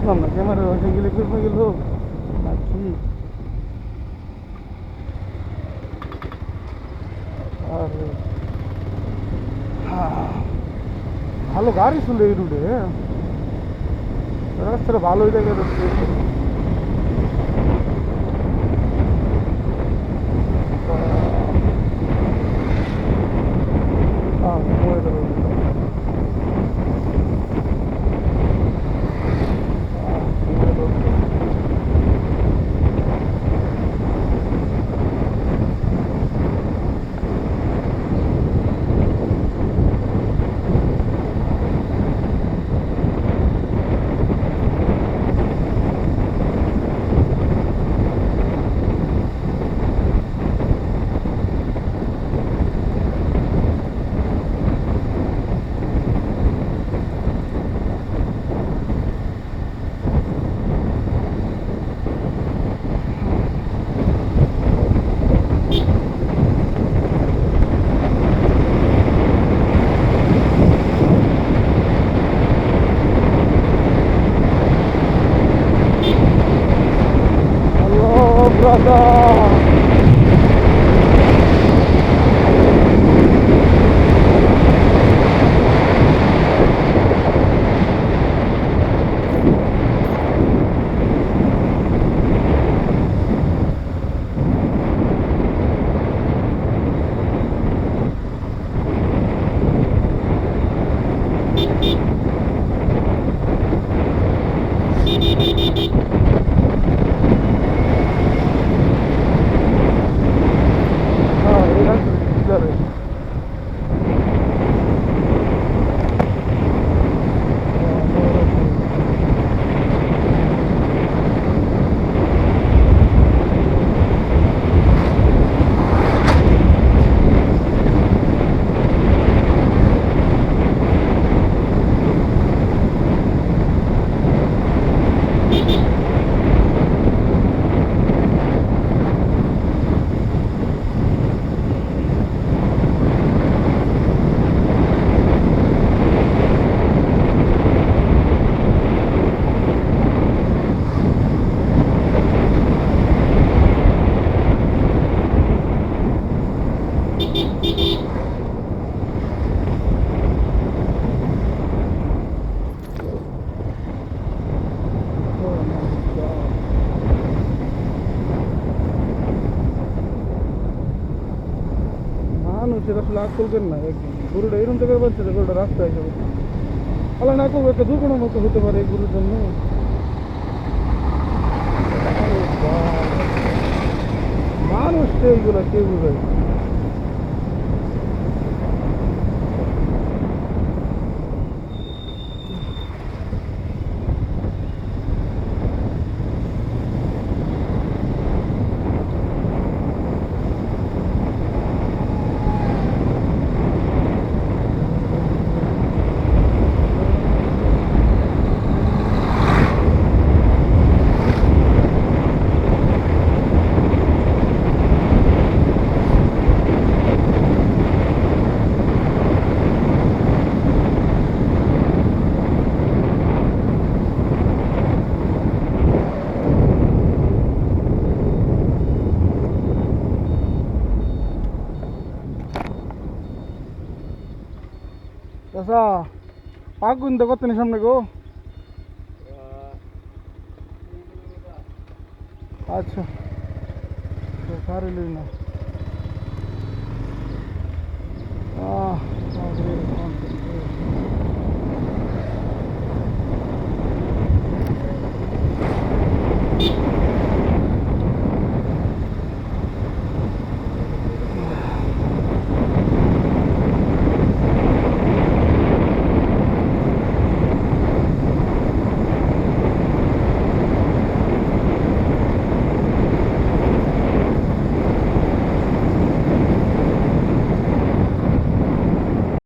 বুঝলাম না ক্যামেরা বসে গেলে করবে গেল নাকি। আর ভালো গাড়ি ছিল এই রুটে, রাস্তাটা ভালোই দেখা যাচ্ছে। Hello, brother. মানুষের আসলে আকল কেন না, একদম গরুটা এরকম জায়গায় বাঁচছে যে গরুটা রাস্তায় যাবে। আল্লাহ না করবো একটা দুর্ঘটনার মতো হতে পারে এই গরুর জন্য। মানুষ তো এইগুলো কে বুঝায়। চাচা পাক গুনতে কতনি সামনে গো? আচ্ছা, গাড়ি লই না।